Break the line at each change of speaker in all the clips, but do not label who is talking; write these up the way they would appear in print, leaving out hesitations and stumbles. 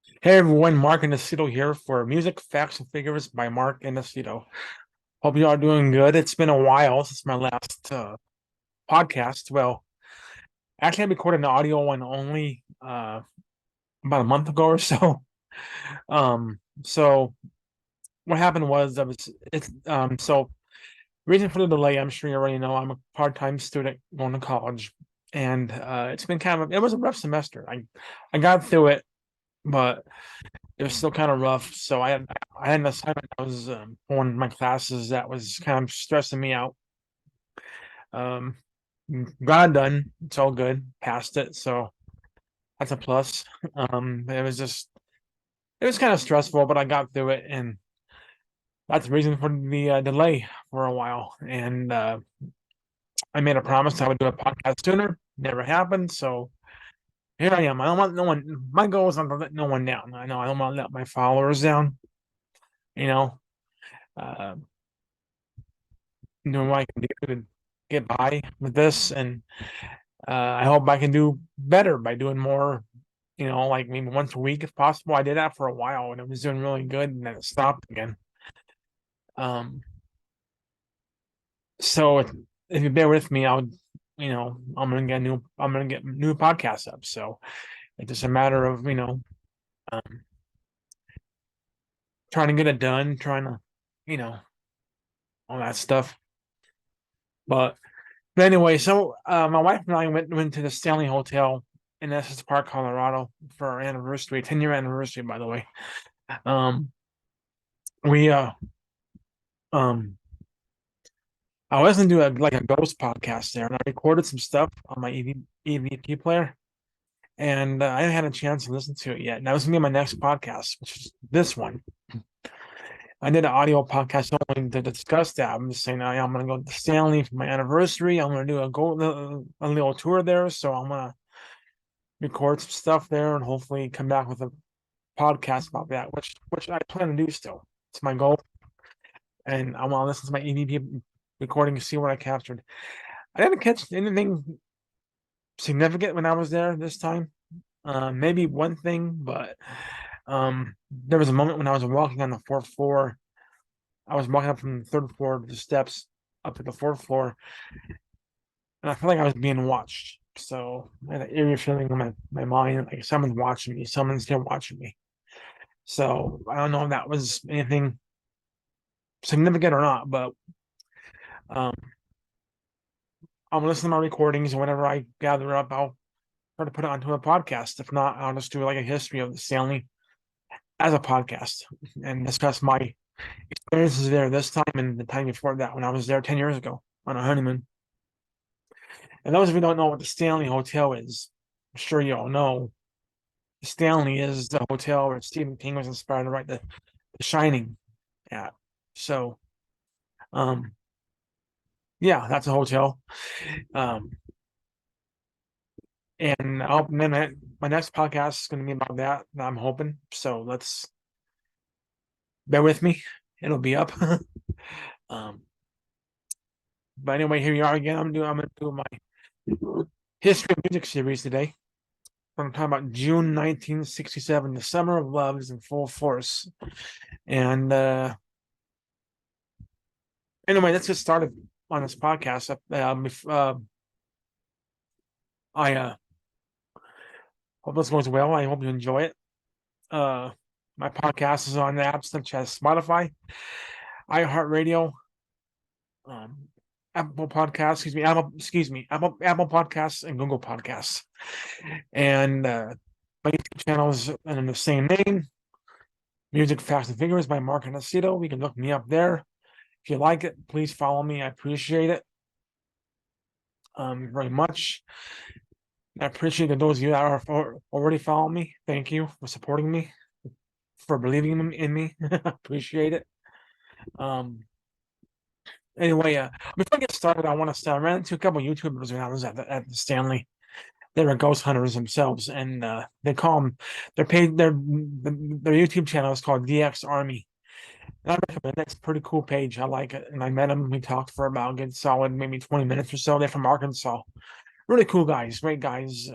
Hey everyone, Mark Inesito here for Music, Facts, and Figures by Mark Inesito. Hope you are doing good. It's been a while since my last podcast. Well, actually, I recorded an audio one only about a month ago or so. So what happened was reason for the delay. I'm sure you already know. I'm a part-time student going to college, and it's been it was a rough semester. I got through it, but it was still kind of rough. So I had an assignment that was for one of my classes that was kind of stressing me out. Um, got it done. It's all good. Passed it. So that's a plus. It was kind of stressful, but I got through it, and that's the reason for the delay for a while. And I made a promise I would do a podcast sooner. Never happened. So here I am. I don't want no one. My goal is not to let no one down. I know I don't want to let my followers down. You know, uh, doing what I can do to get by with this, and I hope I can do better by doing more. Like maybe once a week if possible. I did that for a while, and it was doing really good, and then it stopped again. Um, so if you bear with me, I'm gonna get new podcasts up. So it's just a matter of um, trying to get it done, trying to, you know, all that stuff. But anyway, so my wife and I went to the Stanley Hotel in Estes Park, Colorado, for our anniversary, 10-year anniversary, by the way. Um, we um, I was gonna do a ghost podcast there, and I recorded some stuff on my EVP player, and I haven't had a chance to listen to it yet. And that was gonna be my next podcast, which is this one. I did an audio podcast only to discuss that. I'm just saying I'm gonna go to Stanley for my anniversary. I'm gonna do a little tour there, so I'm gonna record some stuff there and hopefully come back with a podcast about that, which I plan to do still. It's my goal, and I want to listen to my EVP recording and see what I captured. I didn't catch anything significant when I was there this time. Maybe one thing, but there was a moment when I was walking on the fourth floor. I was walking up from the third floor to the steps up to the fourth floor, and I felt like I was being watched. So I had an eerie feeling in my mind, like someone's watching me, someone's still watching me. So I don't know if that was anything significant or not, but um, I'll listen to my recordings, and whenever I gather up, I'll try to put it onto a podcast. If not, I'll just do like a history of the Stanley as a podcast and discuss my experiences there this time and the time before that when I was there 10 years ago on a honeymoon. And those of you who don't know what the Stanley Hotel is, I'm sure you all know. The Stanley is the hotel where Stephen King was inspired to write the Shining at. So, um, yeah, that's a hotel. Um, and my next podcast is going to be about that. I'm hoping. So let's bear with me. It'll be up. um, but anyway, here you are again. I'm going to do my history of music series today. We're going to talk about June 1967. The summer of love is in full force. And anyway, let's get started on this podcast. I hope this goes well. I hope you enjoy it. Uh, my podcast is on the apps such as Spotify, iHeartRadio, um, Apple Podcasts, Apple Podcasts and Google Podcasts. And my YouTube channel is under the same name, Music, Facts, and Figures by Mark Inesito. You can look me up there. If you like it, please follow me. I appreciate it very much. I appreciate that those of you that are already following me. Thank you for supporting me, for believing in me. Appreciate it. Um, anyway, before I get started, I ran into a couple of YouTubers when I was at the Stanley. They were ghost hunters themselves, and they call them their YouTube channel is called DX Army. And I recommend it. It's a pretty cool page. I like it. And I met them. We talked for about a good solid maybe 20 minutes or so. They're from Arkansas. Really cool guys, great guys.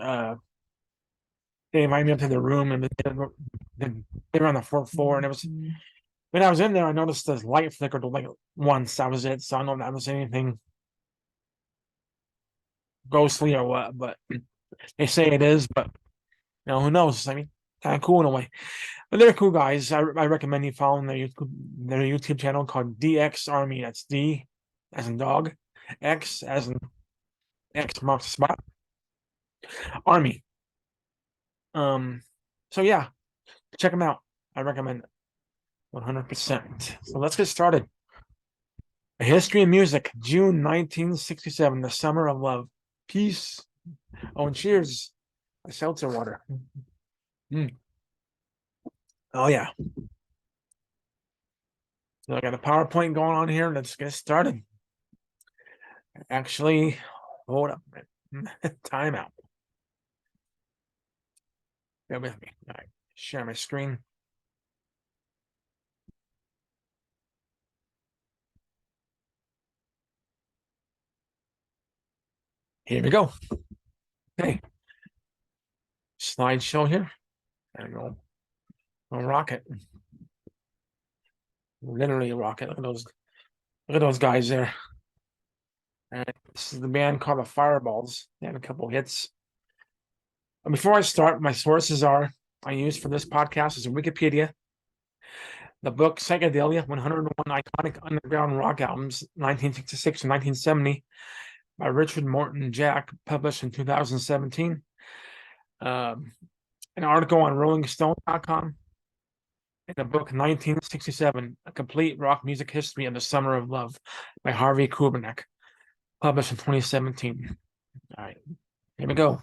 They invited me up to their room and Then they were on the fourth floor, and it was when I was in there, I noticed the light flickered like once. That was it. So I don't know if that was anything ghostly or what, but they say it is. But who knows? I mean, kind of cool in a way. But they're cool guys. I recommend you following their YouTube channel called DX Army. That's D as in dog, X as in X marks the spot, Army. So yeah, check them out. I recommend it 100%. So let's get started. A History of Music, June 1967, the Summer of Love. Peace. Oh, and cheers. A seltzer water. Mm. Oh, yeah. So I got a PowerPoint going on here. Let's get started. Actually, hold up. Time out. Bear with me. All right. Share my screen. Here we go. Okay. Slideshow here. There we go. A rocket. Literally a rocket. Look at those guys there. And this is the band called the Fireballs. They had a couple hits. And before I start, my sources I use for this podcast is Wikipedia, the book Psychedelia 101 Iconic Underground Rock Albums, 1966 to 1970, by Richard Morton Jack, published in 2017. An article on RollingStone.com, and the book 1967, A Complete Rock Music History of the Summer of Love by Harvey Kubernik, published in 2017. All right, here we go.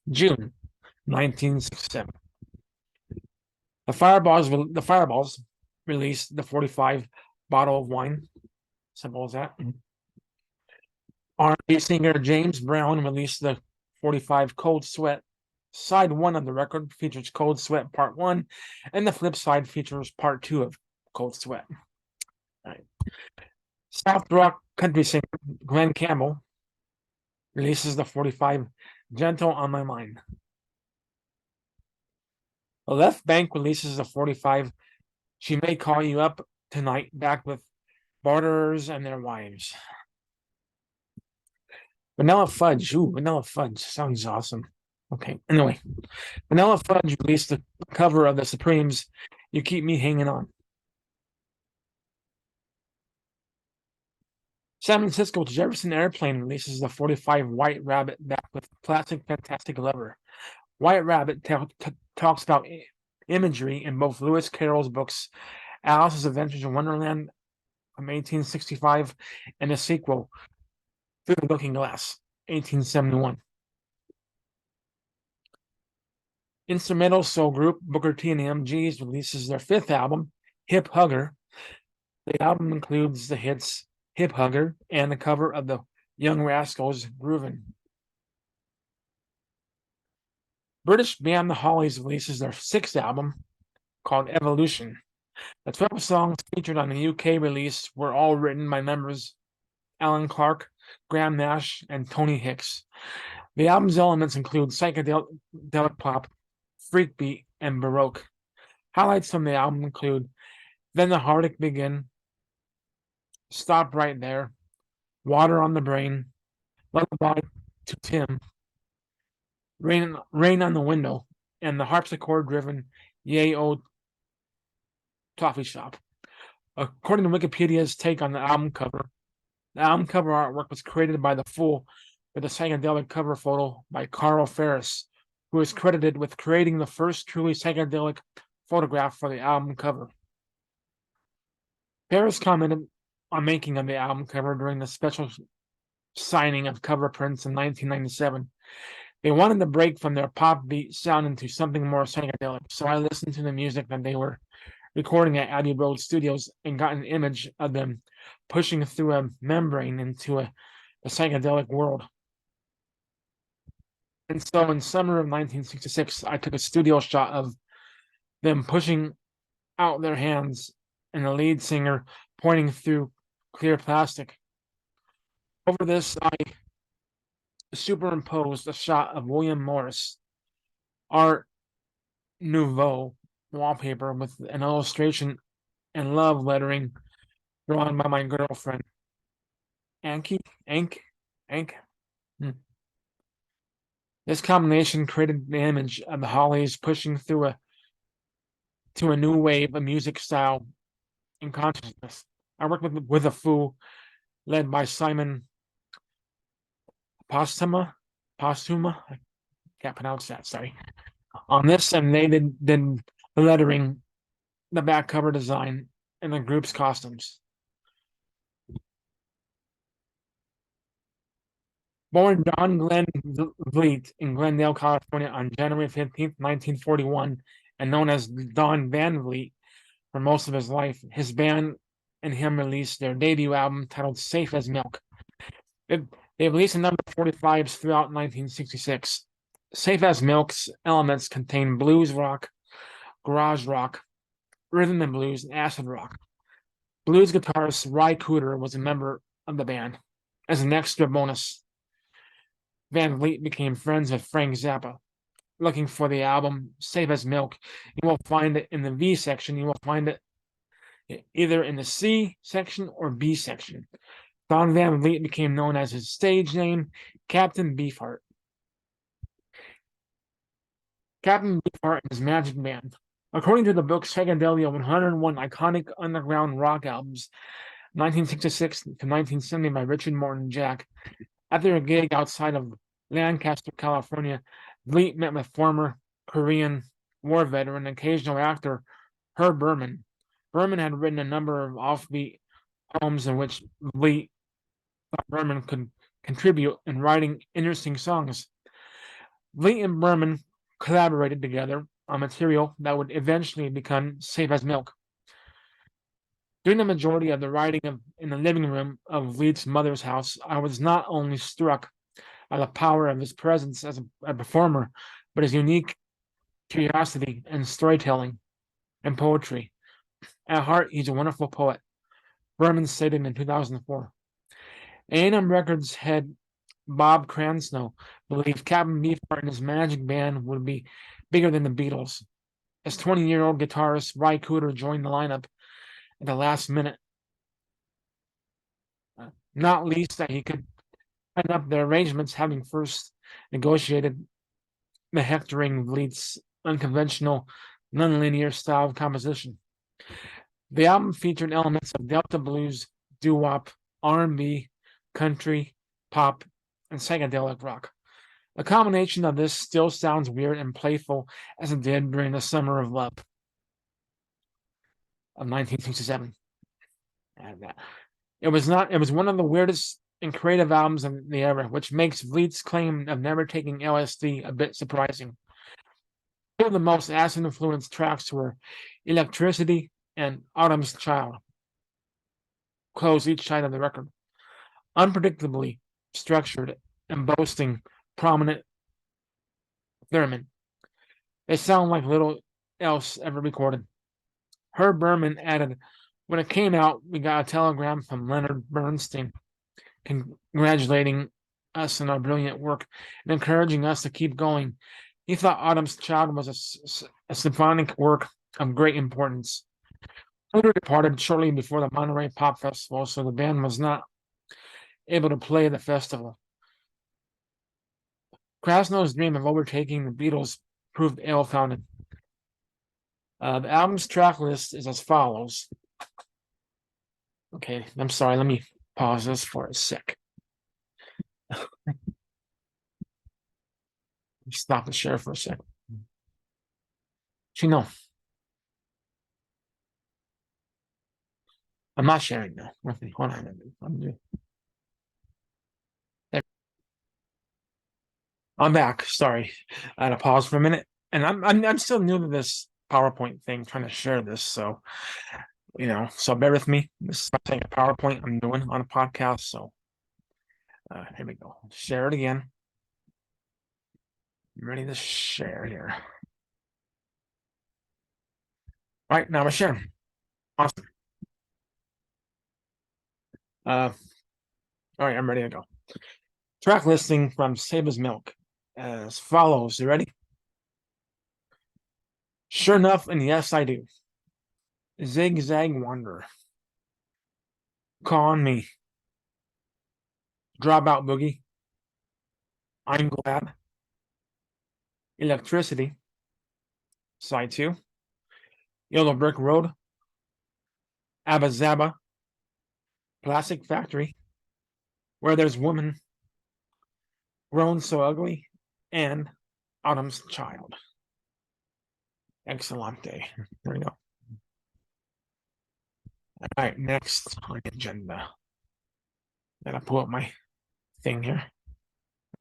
June 1967. The Fireballs released the 45 bottle of wine. Simple as that. R&B singer James Brown released the 45 Cold Sweat. Side 1 of the record features Cold Sweat Part 1, and the flip side features Part 2 of Cold Sweat. All right. South rock country singer Glenn Campbell releases the 45 Gentle on My Mind. The Left Bank releases the 45 She May Call You Up Tonight, back with Barterers and Their Wives. Vanilla Fudge. Ooh, Vanilla Fudge. Sounds awesome. Okay, anyway. Vanilla Fudge released the cover of the Supremes' You Keep Me Hanging On. San Francisco Jefferson Airplane releases the 45 White Rabbit, back with Classic Fantastic Lover. White Rabbit talks about imagery in both Lewis Carroll's books, Alice's Adventures in Wonderland from 1865, and the sequel, Through the Looking Glass, 1871. Instrumental soul group Booker T and the MGs releases their 5th album, Hip Hugger. The album includes the hits Hip Hugger and the cover of the Young Rascals' Groovin'. British band The Hollies releases their 6th album, called Evolution. The 12 songs featured on the UK release were all written by members Alan Clark, Graham Nash, and Tony Hicks. The album's elements include psychedelic pop, freak beat, and baroque. Highlights from the album include Then the Heartache Begin, Stop Right There, Water on the Brain, Lullaby to Tim, Rain on the Window, and the harpsichord-driven Yay O Coffee Shop. According to Wikipedia's take on the album cover artwork was created by The Fool, with a psychedelic cover photo by Carl Ferris, who is credited with creating the first truly psychedelic photograph for the album cover. Ferris commented on making of the album cover during the special signing of cover prints in 1997. They wanted to break from their pop beat sound into something more psychedelic, so I listened to the music that they were recording at Abbey Road Studios and got an image of them pushing through a membrane into a psychedelic world. And so in summer of 1966, I took a studio shot of them pushing out their hands and the lead singer pointing through clear plastic. Over this, I superimposed a shot of William Morris, Art Nouveau, wallpaper with an illustration and love lettering drawn by my girlfriend. Anki? Ank? Hmm. This combination created the image of the Hollies pushing through to a new wave of music style and consciousness. I worked with a Foo led by Simon Postuma. I can't pronounce that, sorry. On this, and they did the lettering, the back cover design, and the group's costumes. Born John Glenn Vliet in Glendale, California on January 15th, 1941, and known as Don Van Vliet for most of his life, his band and him released their debut album titled Safe as Milk. They released a number of 45s throughout 1966. Safe as Milk's elements contain blues rock, garage rock, rhythm and blues, and acid rock. Blues guitarist Ry Cooder was a member of the band. As an extra bonus, Van Vliet became friends with Frank Zappa. Looking for the album Safe as Milk, you will find it in the V section. You will find it either in the C section or B section. Don Van Vliet became known as his stage name, Captain Beefheart. Captain Beefheart and his Magic Band. According to the book Psychedelia 101 Iconic Underground Rock Albums, 1966 to 1970 by Richard Morton Jack, after a gig outside of Lancaster, California, Vliet met with former Korean War veteran and occasional actor Herb Berman. Berman had written a number of offbeat poems in which Vliet thought Berman could contribute in writing interesting songs. Vliet and Berman collaborated together on material that would eventually become Safe as Milk. During the majority of the writing in the living room of Vliet's mother's house, I was not only struck by the power of his presence as a performer, but his unique curiosity and storytelling and poetry. At heart, he's a wonderful poet. Berman stated in 2004. A&M Records head Bob Cransnow believed Captain Beefheart and his Magic Band would be bigger than the Beatles. As 20-year-old guitarist Ry Cooder joined the lineup at the last minute, not least that he could end up the arrangements, having first negotiated the hectoring Vliet's unconventional, nonlinear style of composition. The album featured elements of Delta blues, doo-wop, R&B, country, pop, and psychedelic rock. A combination of this still sounds weird and playful as it did during the Summer of Love of 1967. And it was one of the weirdest and creative albums of the era, which makes Vliet's claim of never taking LSD a bit surprising. Two of the most acid-influenced tracks were Electricity and Autumn's Child. Close each side of the record. Unpredictably structured and boasting prominent theremin. They sound like little else ever recorded. Herb Berman added, when it came out, we got a telegram from Leonard Bernstein congratulating us on our brilliant work and encouraging us to keep going. He thought Autumn's Child was a symphonic work of great importance. Cooder departed shortly before the Monterey Pop Festival, so the band was not able to play the festival. Krasnow's dream of overtaking the Beatles proved ill-founded. The album's track list is as follows. Okay, I'm sorry, let me pause this for a sec. Stop the share for a sec. Actually, no. I'm not sharing now. Okay, hold on. I'm back. Sorry, I had to pause for a minute, and I'm still new to this PowerPoint thing, trying to share this. So, so bear with me. This is not a PowerPoint I'm doing on a podcast. So, here we go. Share it again. I'm ready to share here. All right, now I'm sharing. Awesome. All right, I'm ready to go. Track listing from Safe as Milk as follows. You ready? Sure enough, and yes, I do. Zigzag Wanderer. Call on me. Dropout Boogie. I'm Glad. Electricity. Side 2. Yellow Brick Road. Abba Zaba. Plastic Factory. Where There's Woman. Grown So Ugly. And Autumn's Child. Excellent day. There we go. All right, next on the agenda. Gotta pull up my thing here.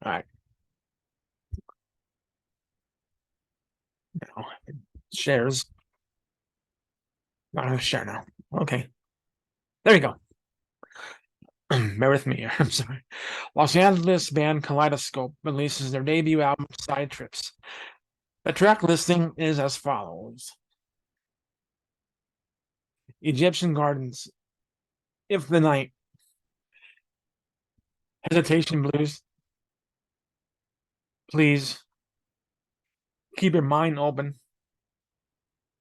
All right. Now, shares. Not gonna share now. Okay. There you go. Bear with me here. I'm sorry. Los Angeles band Kaleidoscope releases their debut album, Side Trips. The track listing is as follows: Egyptian Gardens, If the Night, Hesitation Blues, Please, Keep Your Mind Open,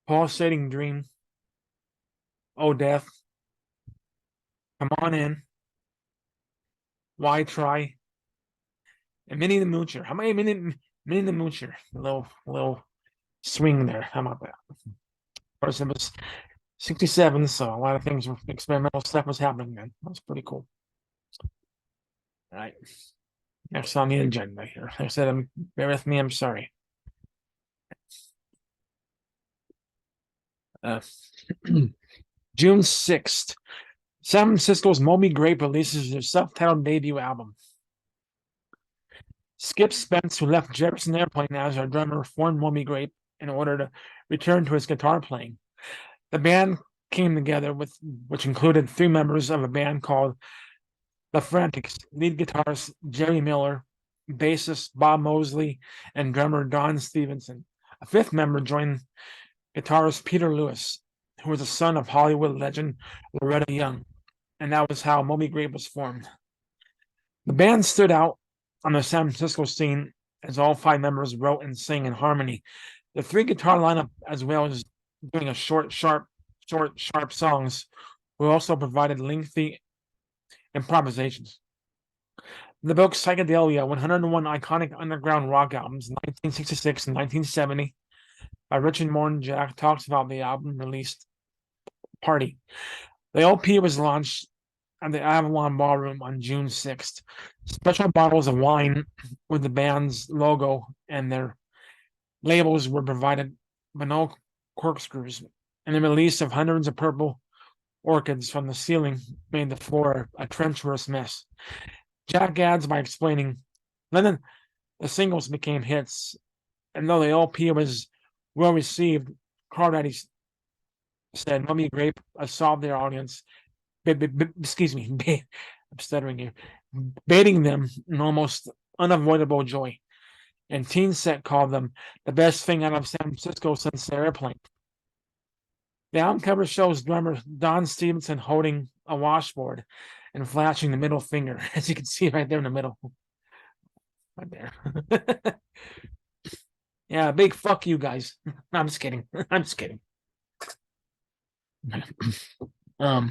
Pulsating Dream, Oh Death, Come On In, Why Try, and Minnie the Moocher. How many Minnie the Moocher? A little swing there. How about that? Of course, it was 67, so a lot of things, experimental stuff was happening then. That's pretty cool. All right. Next on the agenda here. Like I said, bear with me, I'm sorry. June 6th, San Francisco's Moby Grape releases their self-titled debut album. Skip Spence, who left Jefferson Airplane as their drummer, formed Moby Grape in order to return to his guitar playing. The band came together which included 3 members of a band called The Frantics, lead guitarist Jerry Miller, bassist Bob Mosley, and drummer Don Stevenson. A 5th member joined guitarist Peter Lewis, who was the son of Hollywood legend Loretta Young, and that was how Moby Grape was formed. The band stood out on the San Francisco scene as all 5 members wrote and sang in harmony. The 3 guitar lineup, as well as doing a short, sharp songs, were also provided lengthy improvisations. The book Psychedelia, 101 Iconic Underground Rock Albums, 1966 and 1970, by Richard Morton Jack, talks about the album released party. The LP was launched at the Avalon Ballroom on June 6th. Special bottles of wine with the band's logo and their labels were provided, but no corkscrews. And the release of hundreds of purple orchids from the ceiling made the floor a treacherous mess. Jack adds by explaining, then the singles became hits, and though the LP was well received, Crawdaddy said Moby Grape assaulted their audience, excuse me, I'm stuttering here, baiting them in almost unavoidable joy. And Teen Set called them the best thing out of San Francisco since their Airplane. The album cover shows drummer Don Stevenson holding a washboard and flashing the middle finger, as you can see right there in the middle. Right there. Yeah, big fuck you guys. I'm just kidding. I'm just kidding. Okay.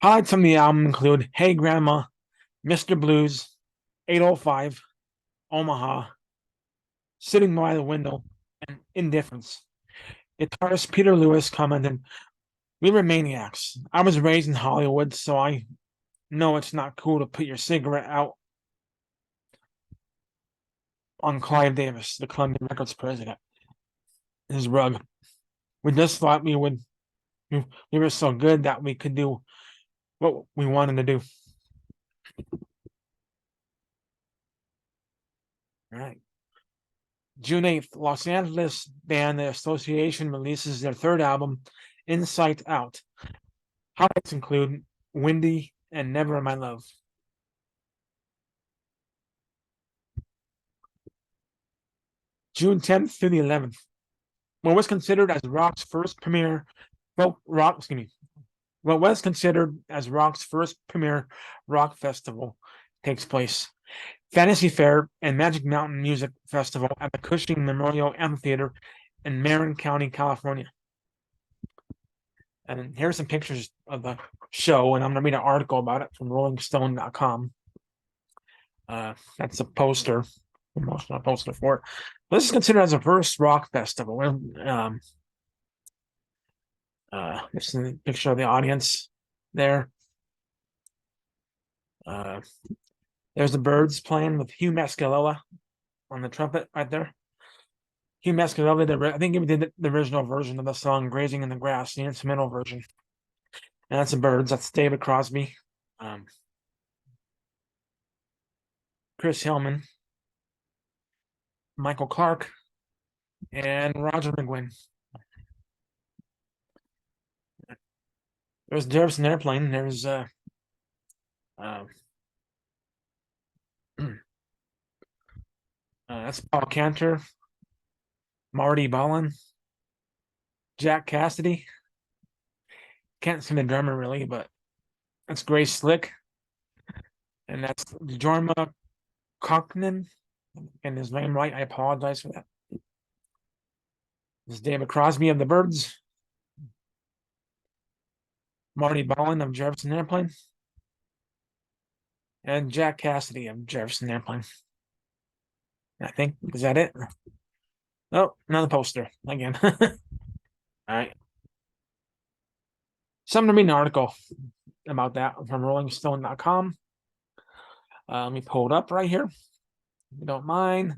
Highlights from the album include Hey Grandma, Mr. Blues, 805, Omaha, Sitting by the Window, and Indifference. Guitarist Peter Lewis commented, "We were maniacs. I was raised in Hollywood, so I know it's not cool to put your cigarette out on Clive Davis, the Columbia Records president, his rug. We just thought we were so good that we could do what we wanted to do." All right. June 8th, Los Angeles band The Association releases their 3rd album, Insight Out. Highlights include Windy and Never My Love. June 10th through the 11th, what was considered as rock's first premier rock festival takes place. Fantasy Fair and Magic Mountain Music Festival at the Cushing Memorial Amphitheater in Marin County, California. And here's some pictures of the show, and I'm going to read an article about it from RollingStone.com. That's a poster, promotional poster for it. This is considered as a first rock festival. This is a picture of the audience there. There's the Byrds playing with Hugh Mascalella on the trumpet right there. Hugh Mascalella, I think he did the original version of the song "Grazing in the Grass," the instrumental version. And that's the Byrds. That's David Crosby, Chris Hillman, Michael Clark, and Roger McGuinn. There's Jefferson Airplane. There's that's Paul Cantor, Marty Ballin, Jack Cassidy. Can't see the drummer really, but that's Grace Slick, and that's Jorma Cocknan. And his name right, I apologize for that. This is David Crosby of the Byrds, Marty Ballin of Jefferson Airplane, and Jack Cassidy of Jefferson Airplane. I think, is that it? Oh, another poster again. All right. Something to read an article about that from RollingStone.com. Let me pull it up right here, if you don't mind.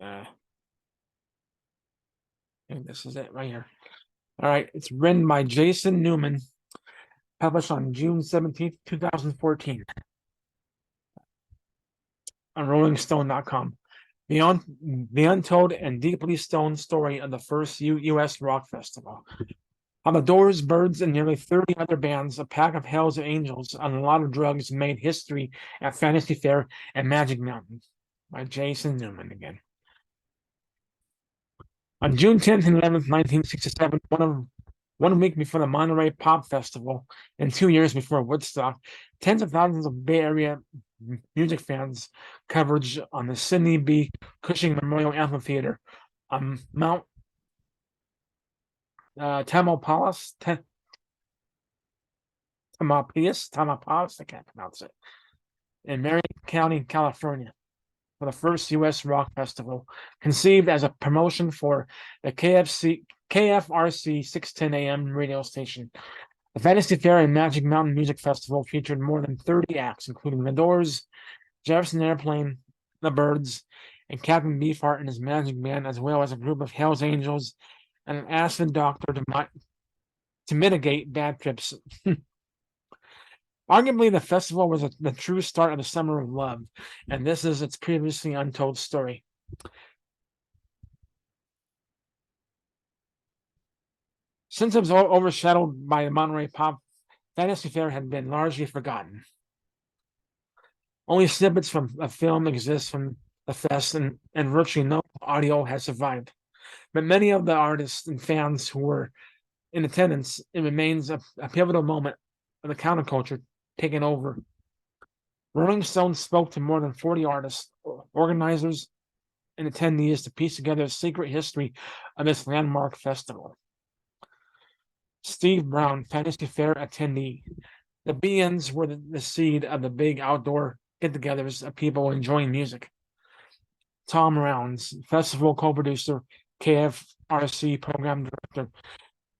I think this is it right here. All right, it's written by Jason Newman, published on June 17th, 2014 on RollingStone.com. The untold and deeply stoned story of the first U.S. rock festival. On the Doors, Byrds, and nearly 30 other bands, a pack of Hell's Angels on a lot of drugs made history at Fantasy Fair and Magic Mountain by Jason Newman again. On June 10th and 11th, 1967, one week before the Monterey Pop Festival and 2 years before Woodstock, tens of thousands of Bay Area music fans coverage on the Sidney B. Cushing Memorial Amphitheater on Mount Tamalpais, I can't pronounce it, in Marin County, California, for the first U.S. rock festival, conceived as a promotion for the KFRC 610 AM radio station. The Fantasy Fair and Magic Mountain Music Festival featured more than 30 acts, including The Doors, Jefferson Airplane, The Byrds, and Captain Beefheart and his Magic Band, as well as a group of Hell's Angels and an acid doctor to mitigate bad trips. Arguably, the festival was the true start of the Summer of Love, and this is its previously untold story. Since it was overshadowed by the Monterey Pop, Fantasy Fair had been largely forgotten. Only snippets from a film exist from the fest, and virtually no audio has survived. But many of the artists and fans who were in attendance, it remains a pivotal moment of the counterculture taking over. Rolling Stone spoke to more than 40 artists, organizers, and attendees to piece together a secret history of this landmark festival. Steve Brown, Fantasy Fair attendee. The BNs were the seed of the big outdoor get-togethers of people enjoying music. Tom Rounds, festival co-producer, KFRC program director.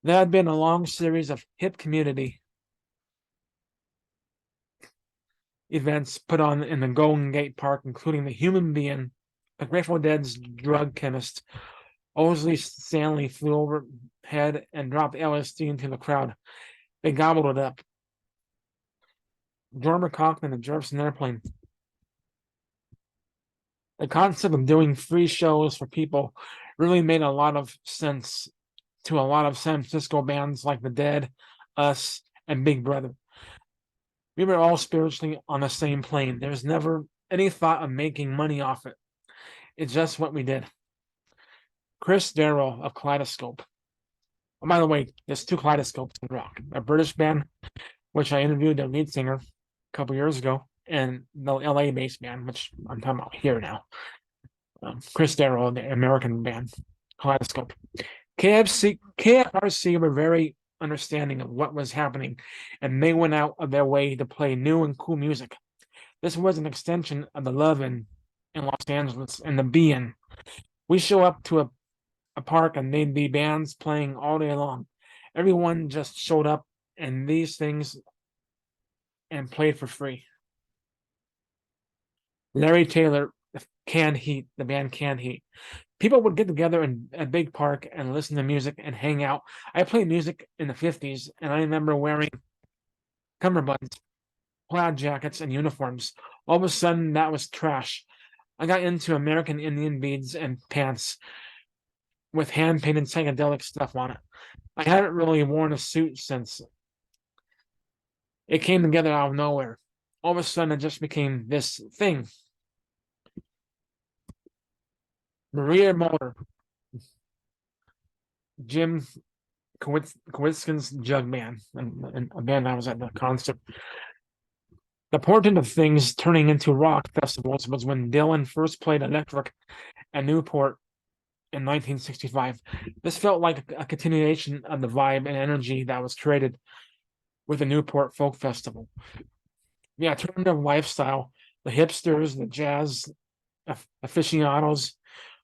There had been a long series of hip community events put on in the Golden Gate Park, including the Human Being, the Grateful Dead's drug chemist. Owsley Stanley flew overhead and dropped LSD into the crowd. They gobbled it up. Jorma Cockman and Jefferson Airplane. The concept of doing free shows for people really made a lot of sense to a lot of San Francisco bands like The Dead, Us, and Big Brother. We were all spiritually on the same plane. There was never any thought of making money off it. It's just what we did. Chris Darrow of Kaleidoscope. Oh, by the way, there's two Kaleidoscopes in rock. A British band, which I interviewed their lead singer, couple years ago, and the LA-based band, which I'm talking about here now. Chris Darrow, the American band, Kaleidoscope. KFRC were very understanding of what was happening, and they went out of their way to play new and cool music. This was an extension of the Love in Los Angeles and the Be-In. We show up to a park and they'd be bands playing all day long. Everyone just showed up and these things and played for free. Larry Taylor, Canned Heat, the band Canned Heat. People would get together in a big park and listen to music and hang out. I played music in the 50s, and I remember wearing cummerbunds, plaid jackets, and uniforms. All of a sudden, that was trash. I got into American Indian beads and pants with hand-painted psychedelic stuff on it. I haven't really worn a suit since. It came together out of nowhere. All of a sudden, it just became this thing. Maria Muller, Jim Kowitskin's Jug Band, and a band I was at the concert. The portent of things turning into rock festivals was when Dylan first played electric at Newport in 1965. This felt like a continuation of the vibe and energy that was created with the Newport Folk Festival. The alternative lifestyle, the hipsters, the jazz aficionados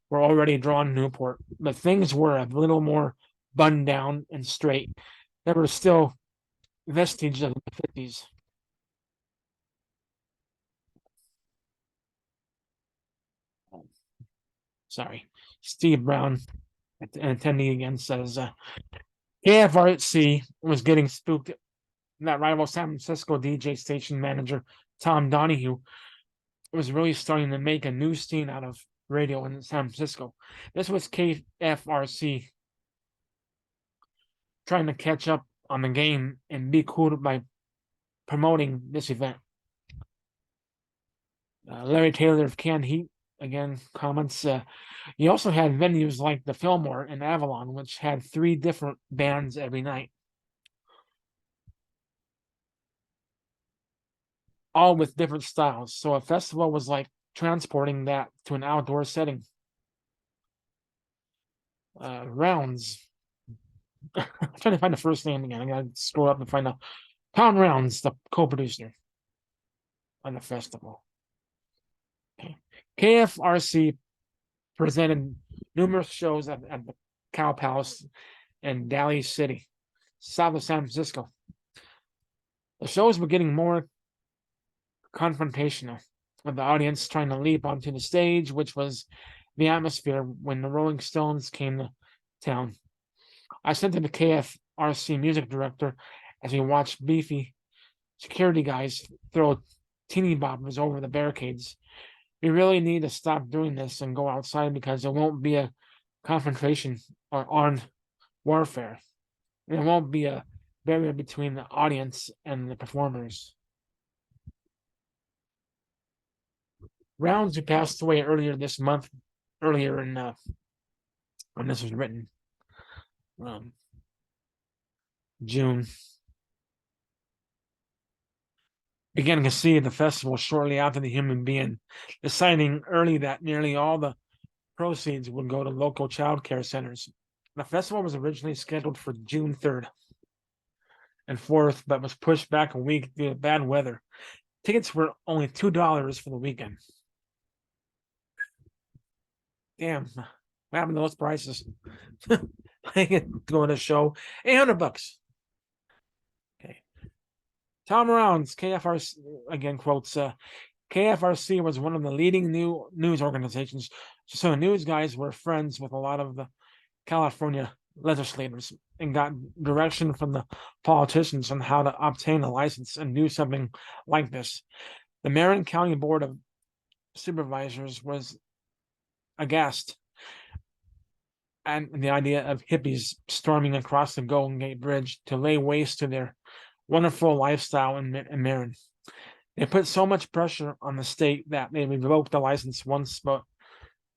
were already drawn to Newport, but things were a little more buttoned down and straight. There were still vestiges of the 50s. Sorry. Steve Brown, an attendee again, says KFRC was getting spooked that rival San Francisco DJ station manager Tom Donahue was really starting to make a new scene out of radio in San Francisco. This was KFRC trying to catch up on the game and be cool by promoting this event. Larry Taylor of Canned Heat again comments. You also had venues like the Fillmore in Avalon, which had 3 different bands every night, all with different styles. So a festival was like transporting that to an outdoor setting. Rounds. I'm trying to find the first name again. I gotta scroll up and find out. Pound Rounds, the co-producer on the festival. Okay. KFRC presented numerous shows at the Cow Palace in Daly City, south of San Francisco. The shows were getting more confrontational, with the audience trying to leap onto the stage, which was the atmosphere when the Rolling Stones came to town. I sent to the KFRC music director as we watched beefy security guys throw teeny boppers over the barricades. We really need to stop doing this and go outside because there won't be a confrontation or armed warfare. There won't be a barrier between the audience and the performers. Rounds, who passed away earlier this month, earlier in when this was written, June, began to see the festival shortly after the Human Be-In, deciding early that nearly all the proceeds would go to local child care centers. The festival was originally scheduled for June 3rd and 4th, but was pushed back a week due to bad weather. Tickets were only $2 for the weekend. Damn, what happened to those prices? I can go to a show, $800. Okay. Tom Rounds, KFRC, again quotes, KFRC was one of the leading new news organizations. So the news guys were friends with a lot of the California legislators and got direction from the politicians on how to obtain a license and do something like this. The Marin County Board of Supervisors was aghast and the idea of hippies storming across the Golden Gate Bridge to lay waste to their wonderful lifestyle in Marin. They put so much pressure on the state that they revoked the license once, but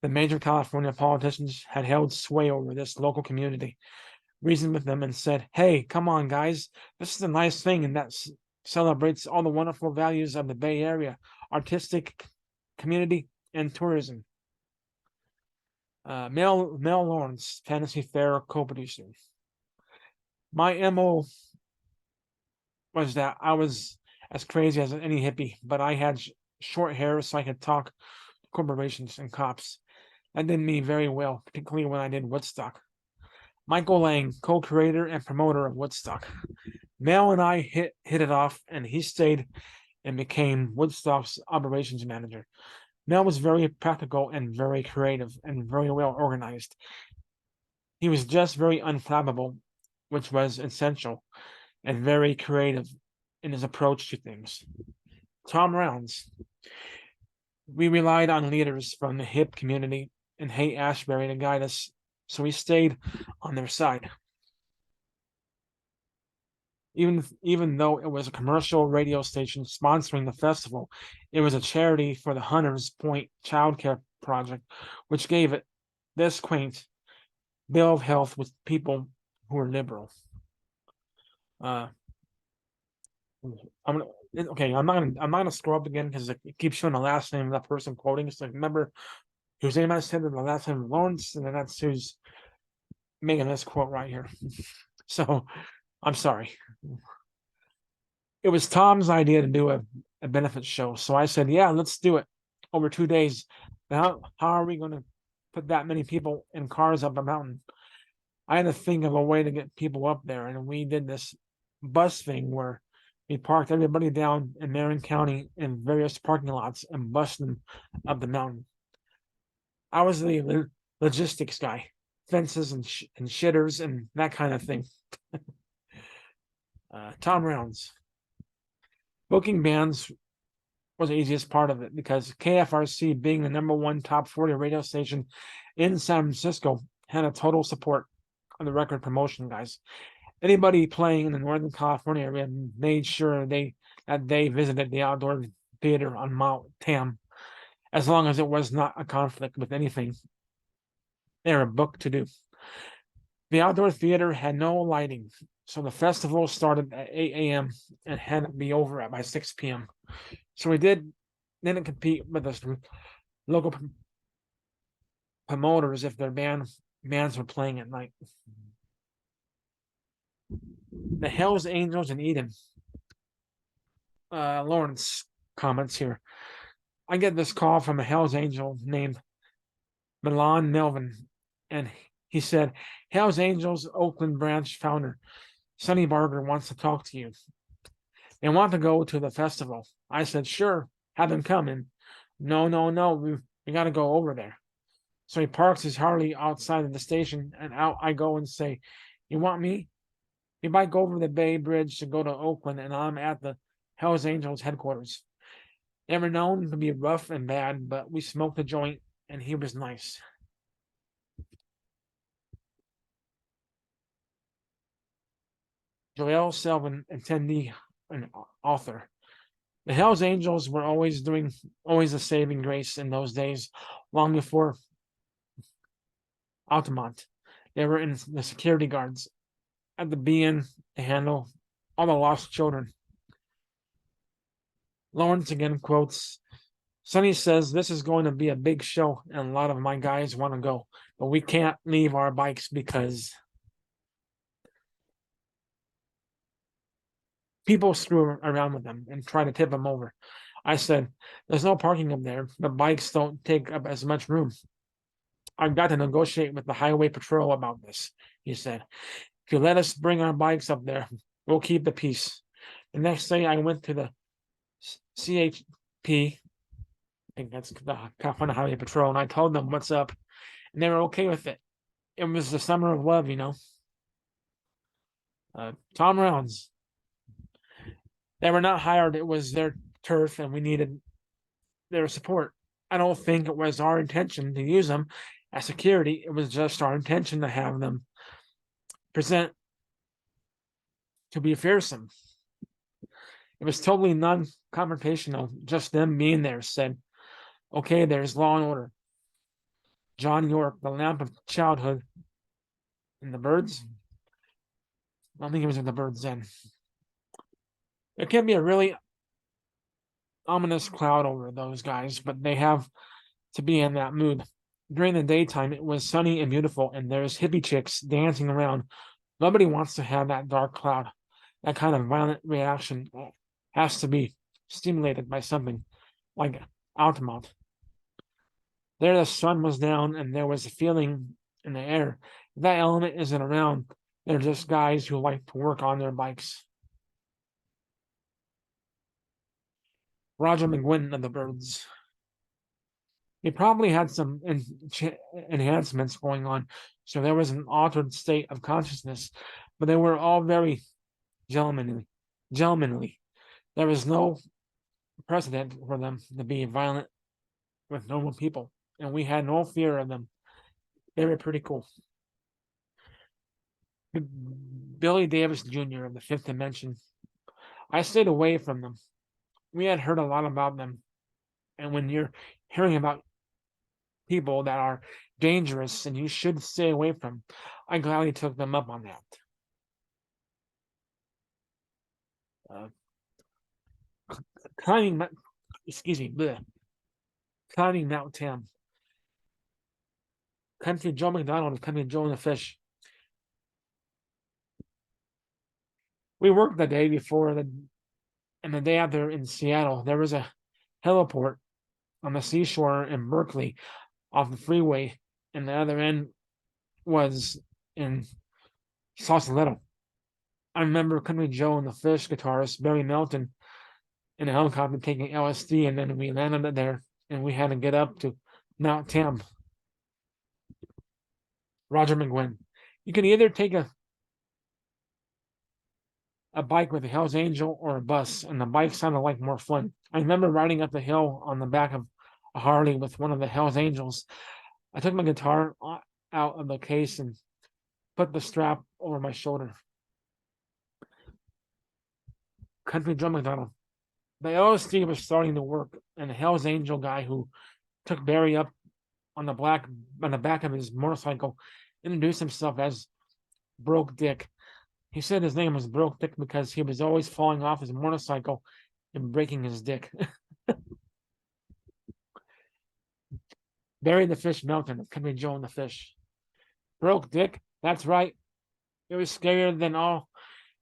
the major California politicians had held sway over this local community, reasoned with them and said, hey, come on, guys, this is a nice thing, and celebrates all the wonderful values of the Bay Area, artistic community, and tourism. Mel Lawrence, Fantasy Fair co-producer. My MO was that I was as crazy as any hippie, but I had short hair so I could talk to corporations and cops. That did me very well, particularly when I did Woodstock. Michael Lang, co-creator and promoter of Woodstock. Mel and I hit it off, and he stayed and became Woodstock's operations manager. Mel was very practical and very creative and very well organized. He was just very unflappable, which was essential, and very creative in his approach to things. Tom Rounds. We relied on leaders from the hip community and Haight-Ashbury to guide us, so we stayed on their side. Even though it was a commercial radio station sponsoring the festival, it was a charity for the Hunters Point Child Care Project, which gave it this quaint bill of health with people who are liberal. I'm not gonna scroll up again because it keeps showing the last name of that person quoting. So remember whose name I said, and the last name Lawrence, and then that's who's making this quote right here. So I'm sorry. It was Tom's idea to do a benefit show. So I said, yeah, let's do it over 2 days. Now, how are we going to put that many people in cars up a mountain? I had to think of a way to get people up there. And we did this bus thing where we parked everybody down in Marion County in various parking lots and bused them up the mountain. I was the logistics guy, fences and shitters and that kind of thing. Tom Rounds. Booking bands was the easiest part of it because KFRC, being the #1 top 40 radio station in San Francisco, had a total support of the record promotion guys. Anybody playing in the Northern California area made sure that they visited the outdoor theater on Mount Tam, as long as it was not a conflict with anything they were booked to do. The outdoor theater had no lighting, so the festival started at 8 a.m. and had to be over by 6 p.m. So we didn't compete with the local promoters if their bands were playing at night. The Hells Angels in Eden. Lawrence comments here. I get this call from a Hells Angel named Milan Melvin, and he said, Hells Angels Oakland branch founder Sonny Barger wants to talk to you. They want to go to the festival. I said, sure, have them come in. No, we got to go over there. So he parks his Harley outside of the station, and out I go and say, you want me? We might go over the Bay Bridge to go to Oakland, and I'm at the Hells Angels headquarters. They were known to be rough and bad, but we smoked a joint, and he was nice. Joel Selvin, attendee and author. The Hells Angels were always a saving grace in those days, long before Altamont. They were in the security guards at the BN to handle all the lost children. Lawrence again quotes, Sonny says this is going to be a big show and a lot of my guys want to go, but we can't leave our bikes because people screw around with them and try to tip them over. I said, there's no parking up there. The bikes don't take up as much room. I've got to negotiate with the highway patrol about this, he said. If you let us bring our bikes up there, we'll keep the peace. The next day I went to the CHP, I think that's the California Highway Patrol, and I told them what's up, and they were okay with it. It was the summer of love, you know. Tom Rounds. They were not hired, it was their turf, and we needed their support. I don't think it was our intention to use them as security. It was just our intention to have them present to be fearsome. It was totally non-confrontational, just them being there said, okay, there's law and order. John York, the lamp of childhood, and the birds. I don't think it was in the birds then. It can be a really ominous cloud over those guys, but they have to be in that mood. During the daytime, it was sunny and beautiful, and there's hippie chicks dancing around. Nobody wants to have that dark cloud. That kind of violent reaction has to be stimulated by something like Altamont. There, the sun was down, and there was a feeling in the air. If that element isn't around, they're just guys who like to work on their bikes. Roger McGuinn of the Birds. He probably had some enhancements going on, so there was an altered state of consciousness, but they were all very gentlemanly. Gentlemanly. There was no precedent for them to be violent with normal people, and we had no fear of them. They were pretty cool. Billy Davis Jr. of the Fifth Dimension. I stayed away from them. We had heard a lot about them, and when you're hearing about people that are dangerous and you should stay away from, I gladly took them up on that. Climbing Mount Tam. Country Joe McDonald and Country Joe and the Fish. We worked the day before and the day after in Seattle. There was a heliport on the seashore in Berkeley off the freeway, and the other end was in Sausalito. I remember Country Joe and the Fish guitarist Barry Melton in a helicopter taking LSD, and then we landed there, and we had to get up to Mount Tam. Roger McGuinn. You can either take a bike with a Hell's Angel or a bus, and the bike sounded like more fun. I remember riding up the hill on the back of a Harley with one of the Hell's Angels. I took my guitar out of the case and put the strap over my shoulder. Country Joe McDonald. The LSD was starting to work, and the Hell's Angel guy who took Barry up on the back of his motorcycle introduced himself as Broke Dick. He said his name was Broke Dick because he was always falling off his motorcycle and breaking his dick. Barry the Fish Melton of Country Joe and the Fish. Broke Dick, that's right. It was scarier than all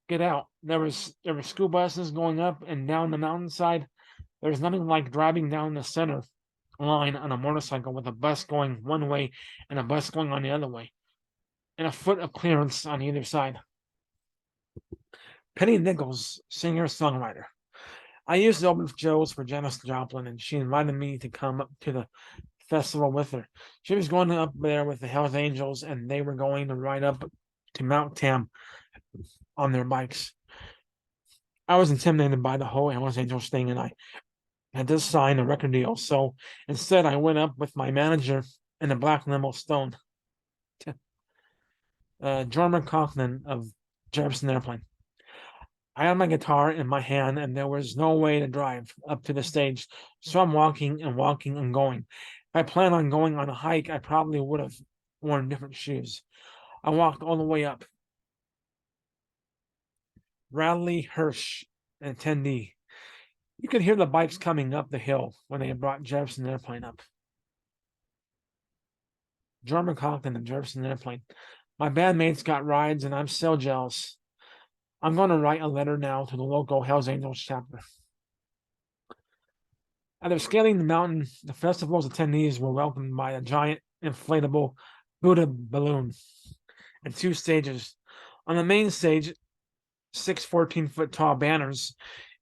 get out. There were school buses going up and down the mountainside. There was nothing like driving down the center line on a motorcycle with a bus going one way and a bus going on the other way, and a foot of clearance on either side. Penny Nichols, singer-songwriter. I used to open for Joe's for Janis Joplin, and she invited me to come up to the festival with her. She was going up there with the Hells Angels, and they were going to ride up to Mount Tam on their bikes. I was intimidated by the whole Hells Angels thing, and I had to sign a record deal. So instead, I went up with my manager in a black limo Stone. Jorma Conklin of Jefferson Airplane. I had my guitar in my hand, and there was no way to drive up to the stage. So I'm walking and walking and going. If I planned on going on a hike, I probably would have worn different shoes. I walked all the way up. Bradley Hirsch, an attendee. You could hear the bikes coming up the hill when they brought Jefferson Airplane up. Jorma Conklin and Jefferson Airplane. My bandmates got rides, and I'm so jealous. I'm going to write a letter now to the local Hells Angels chapter. After scaling the mountain, the festival's attendees were welcomed by a giant inflatable Buddha balloon and two stages. On the main stage, 6 14-foot tall banners,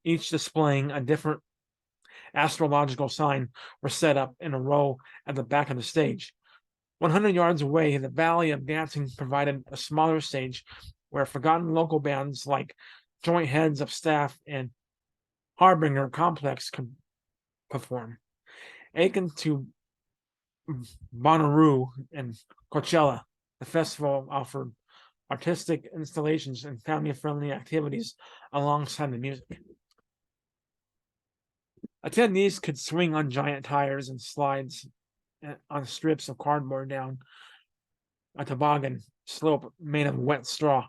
each displaying a different astrological sign, were set up in a row at the back of the stage. 100 yards away, the Valley of Dancing provided a smaller stage where forgotten local bands like Joint Heads of Staff and Harbinger Complex could perform. Akin to Bonnaroo and Coachella, the festival offered artistic installations and family-friendly activities alongside the music. Attendees could swing on giant tires and slides on strips of cardboard down a toboggan slope made of wet straw.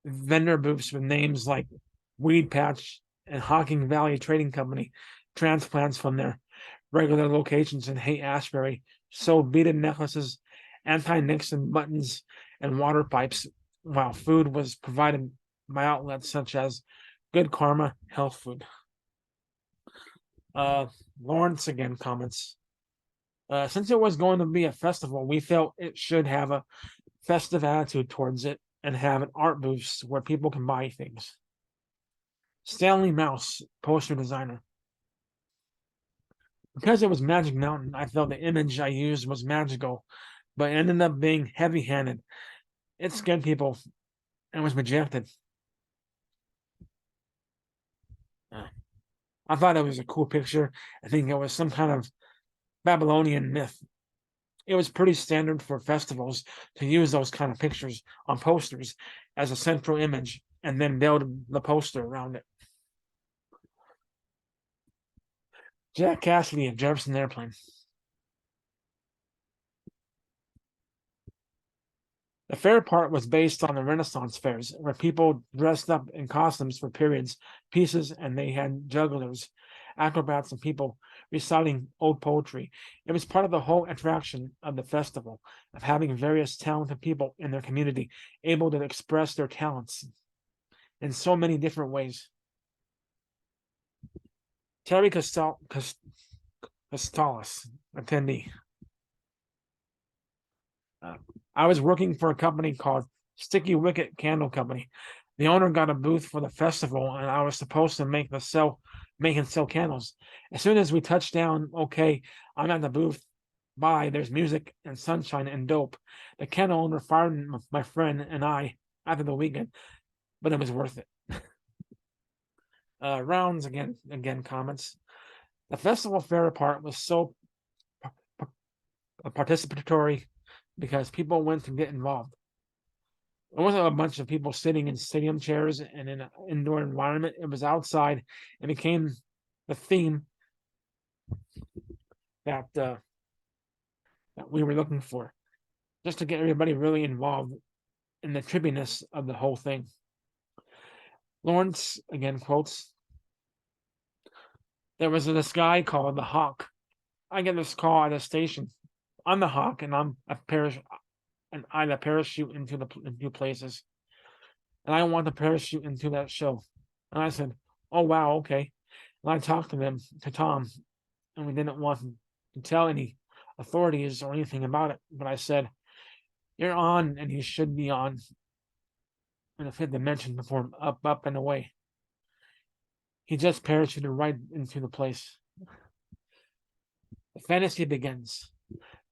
Vendor booths with names like Weed Patch, and Hocking Valley Trading Company transplants from their regular locations in Haight-Ashbury sold beaded necklaces, anti-Nixon buttons, and water pipes, while food was provided by outlets such as Good Karma Health Food. Lawrence again comments. Since it was going to be a festival, we felt it should have a festive attitude towards it and have an art booth where people can buy things. Stanley Mouse, poster designer. Because it was Magic Mountain, I felt the image I used was magical, but it ended up being heavy-handed. It scared people and was rejected. I thought it was a cool picture. I think it was some kind of Babylonian myth. It was pretty standard for festivals to use those kind of pictures on posters as a central image and then build the poster around it. Jack Cassidy of Jefferson Airplane. The fair part was based on the Renaissance fairs, where people dressed up in costumes for periods, pieces, and they had jugglers, acrobats, and people reciting old poetry. It was part of the whole attraction of the festival, of having various talented people in their community able to express their talents in so many different ways. Terry Costalis, attendee. I was working for a company called Sticky Wicket Candle Company. The owner got a booth for the festival, and I was supposed to make and sell candles. As soon as we touched down, okay, I'm at the booth. Bye. There's music and sunshine and dope. The candle owner fired my friend and I after the weekend, but it was worth it. Rounds again comments. The festival fair part was so participatory because people went to get involved. It wasn't a bunch of people sitting in stadium chairs and in an indoor environment. It was outside and became the theme that we were looking for, just to get everybody really involved in the trippiness of the whole thing. Lawrence again quotes, there was this guy called the Hawk. I get this call at a station. I'm the Hawk, and I parachute into places, and I want to parachute into that show. And I said, "Oh wow, okay." And I talked to Tom, and we didn't want to tell any authorities or anything about it. But I said, "You're on, and you should be on in the fifth dimension before up and away." He just parachuted right into the place. The fantasy begins.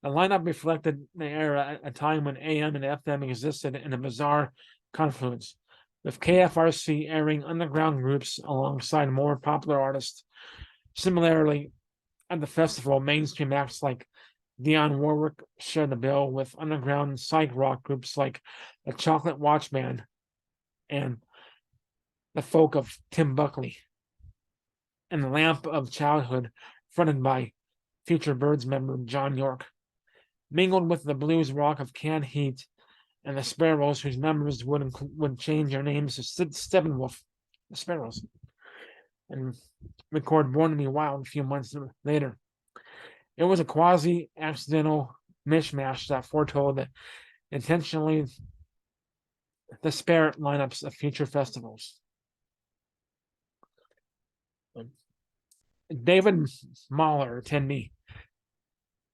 The lineup reflected the era, a time when AM and FM existed in a bizarre confluence, with KFRC airing underground groups alongside more popular artists. Similarly, at the festival, mainstream acts like Dionne Warwick shared the bill with underground psych rock groups like the Chocolate Watch Band and the Folk of Tim Buckley, and the Lamp of Childhood, fronted by Future Birds member John York, mingled with the blues rock of Canned Heat and the Sparrows, whose members would change their names to Steppenwolf, the Sparrows, and record Born to Be Wild a few months later. It was a quasi-accidental mishmash that foretold that intentionally disparate lineups of future festivals. David Mahler, attendee.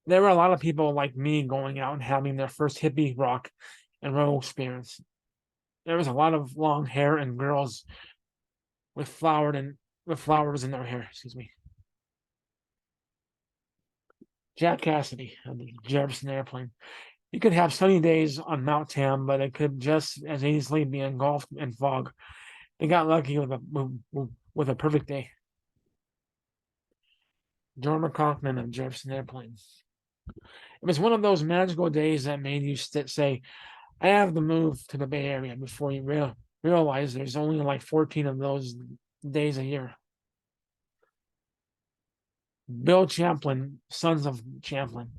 There were a lot of people like me going out and having their first hippie rock and roll experience. There was a lot of long hair and girls with flowers in their hair. Excuse me. Jack Cassidy of the Jefferson Airplane. You could have sunny days on Mount Tam, but it could just as easily be engulfed in fog. They got lucky with a perfect day. Jorma Kaufman of Jefferson Airplane. It was one of those magical days that made you say, I have to move to the Bay Area, before you realize there's only like 14 of those days a year. Bill Champlin, Sons of Champlin.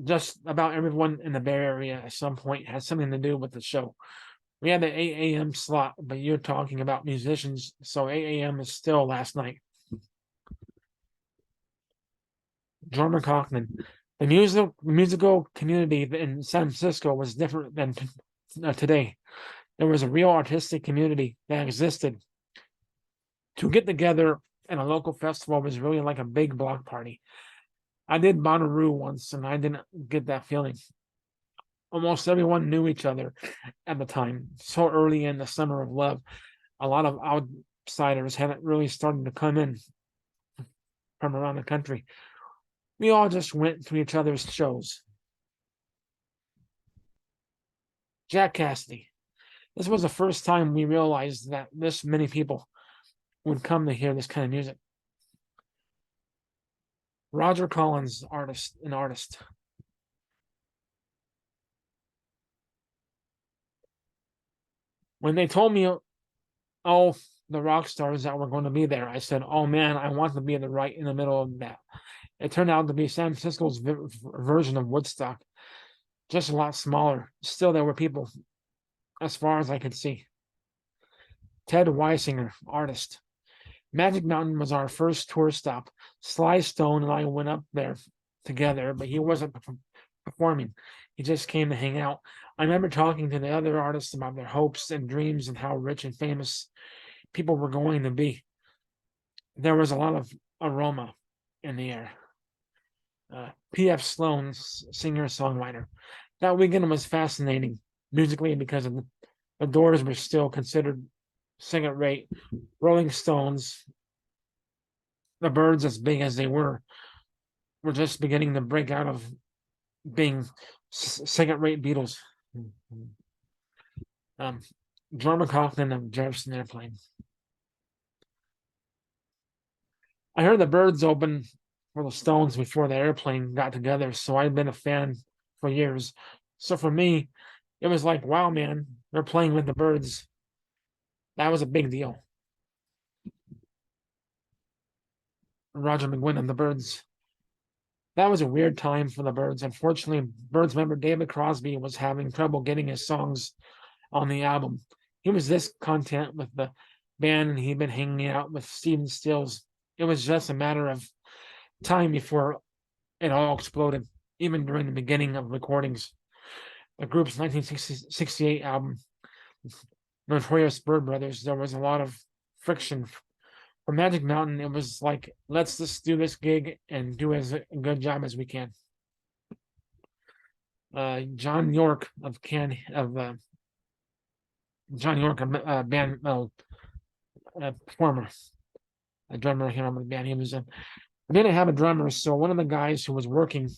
Just about everyone in the Bay Area at some point had something to do with the show. We had the 8 a.m. slot, but you're talking about musicians, so 8 a.m. is still last night. Drummer Cochran. The musical community in San Francisco was different than today. There was a real artistic community that existed. To get together in a local festival was really like a big block party. I did Bonnaroo once, and I didn't get that feeling. Almost everyone knew each other at the time. So early in the summer of love, a lot of outsiders hadn't really started to come in from around the country. We all just went to each other's shows. Jack Cassidy. This was the first time we realized that this many people would come to hear this kind of music. Roger Collins, an artist. When they told me, oh, the rock stars that were going to be there, I said, oh man, I want to be right in the middle of that. It turned out to be San Francisco's version of Woodstock, just a lot smaller. Still, there were people as far as I could see. Ted Weisinger, artist. Magic Mountain was our first tour stop. Sly Stone and I went up there together, but he wasn't performing. He just came to hang out. I remember talking to the other artists about their hopes and dreams and how rich and famous people were going to be. There was a lot of aroma in the air. P.F. Sloan, singer-songwriter. That weekend was fascinating musically because the Doors were still considered second rate. Rolling Stones, the Byrds, as big as they were just beginning to break out of being second rate Beatles. Drummer Cochran of Jefferson Airplane. I heard the Byrds open for the Stones before the Airplane got together, so I've been a fan for years. So for me, it was like, wow, man, they're playing with the Byrds. That was a big deal. Roger McGuinn and the Byrds. That was a weird time for the Byrds. Unfortunately, Byrds member David Crosby was having trouble getting his songs on the album. He was this content with the band, and he'd been hanging out with Stephen Stills. It was just a matter of time before it all exploded, even during the beginning of recordings. The group's 1968 album, Notorious Bird Brothers, there was a lot of friction. For Magic Mountain, it was like, let's just do this gig and do as a good job as we can. John York of John York, a band performer, a drummer. I can't remember the band he was in. We didn't have a drummer, so one of the guys who was working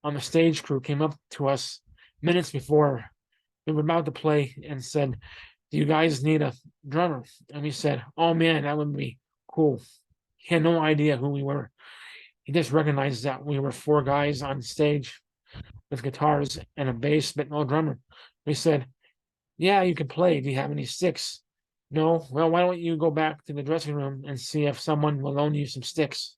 on the stage crew came up to us minutes before we were about to play and said, do you guys need a drummer? And we said, oh man, that would be cool. He had no idea who we were. He just recognized that we were four guys on stage with guitars and a bass, but no drummer. We said, yeah, you can play. Do you have any sticks? No. Well, why don't you go back to the dressing room and see if someone will loan you some sticks?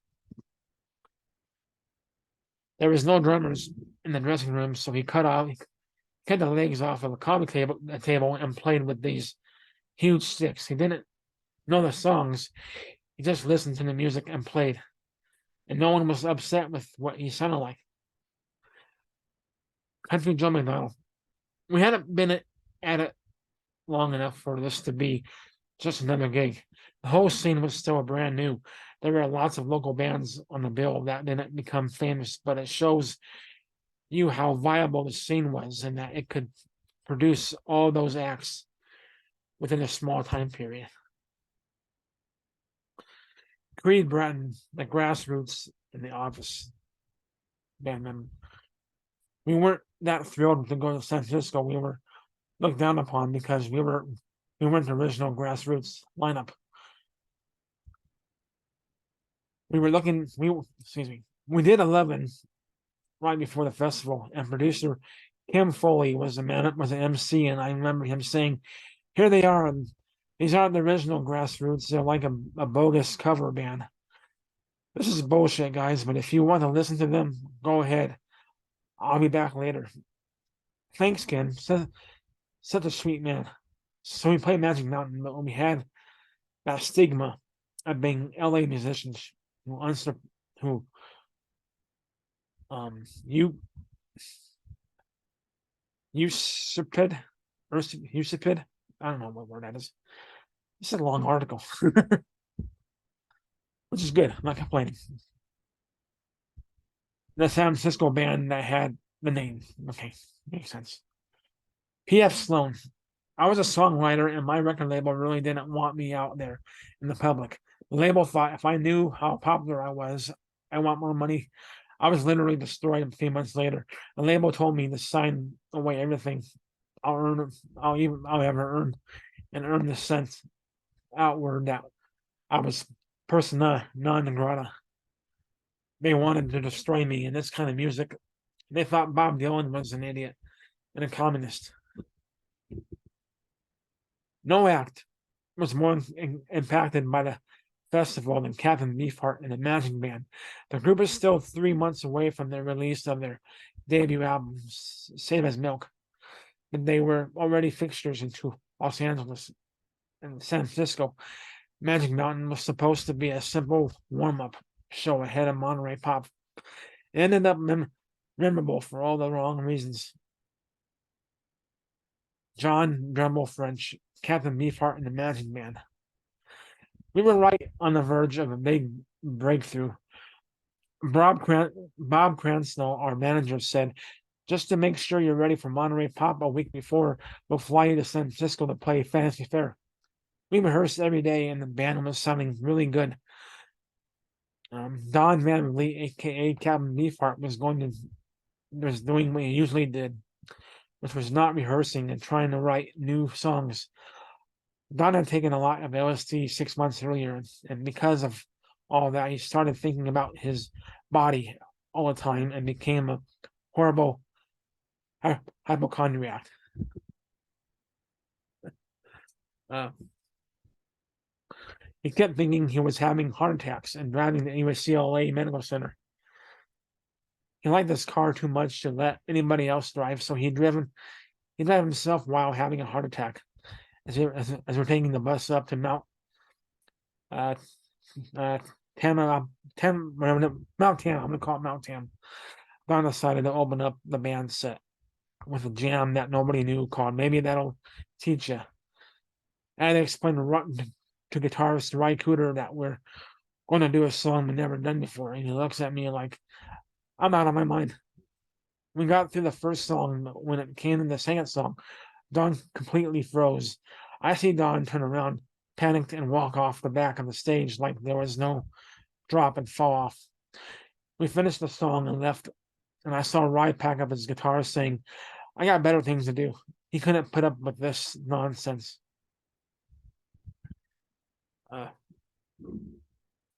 There was no drummers in the dressing room, so he cut the legs off of a coffee table and played with these huge sticks. He didn't know the songs. He just listened to the music and played. And no one was upset with what he sounded like. Country Joe McDonald. We hadn't been at it long enough for this to be just another gig. The whole scene was still brand new. There were lots of local bands on the bill that didn't become famous, but it shows you how viable the scene was and that it could produce all those acts within a small time period. Creed Bratton, the Grassroots in the Office band member. We weren't that thrilled to go to San Francisco. We were looked down upon because we weren't the original Grassroots lineup. We did 11 right before the festival, and producer Kim Foley was an MC, and I remember him saying, here they are, and these aren't the original Grassroots, they're like a bogus cover band. This is bullshit, guys, but if you want to listen to them, go ahead. I'll be back later. Thanks, Kim. Such a sweet man. So we played Magic Mountain, but when we had that stigma of being LA musicians who you usurped or usurped. I don't know what word that is. It's a long article, which is good. I'm not complaining. The San Francisco band that had the name. Okay, makes sense. P.F. Sloan. I was a songwriter, and my record label really didn't want me out there in the public. The label thought if I knew how popular I was, I want more money. I was literally destroyed a few months later. The label told me to sign away everything I'll ever earn, and earn the sense outward that I was persona non grata. They wanted to destroy me in this kind of music. They thought Bob Dylan was an idiot and a communist. No act was more impacted by the festival than Captain Beefheart and the Magic Band. The group is still 3 months away from the release of their debut album, Save as Milk, but they were already fixtures into Los Angeles and San Francisco. Magic Mountain was supposed to be a simple warm-up show ahead of Monterey Pop. It ended up memorable for all the wrong reasons. John Drumble French, Captain Beefheart, and the Magic Band. We were right on the verge of a big breakthrough. Bob Cransnell, our manager, said, just to make sure you're ready for Monterey Pop a week before, we'll fly you to San Francisco to play Fantasy Fair. We rehearsed every day, and the band was sounding really good. Don Van Lee, aka Captain Beefheart, was doing what he usually did, which was not rehearsing and trying to write new songs. Don had taken a lot of LSD 6 months earlier, and because of all that, he started thinking about his body all the time and became a horrible hypochondriac. He kept thinking he was having heart attacks and driving to UCLA Medical Center. He liked this car too much to let anybody else drive, so he drove himself while having a heart attack. As we're taking the bus up to Mount Tam, I'm gonna call it Mount Tam. Don decided to open up the band set with a jam that nobody knew called Maybe That'll Teach Ya. I had to explain to guitarist Ry Cooder that we're going to do a song we've never done before, and he looks at me like I'm out of my mind. We got through the first song. When it came to the second song, Don completely froze. I see Don turn around, panicked, and walk off the back of the stage like there was no drop and fall off. We finished the song and left, and I saw Ry pack up his guitar saying, I got better things to do. He couldn't put up with this nonsense.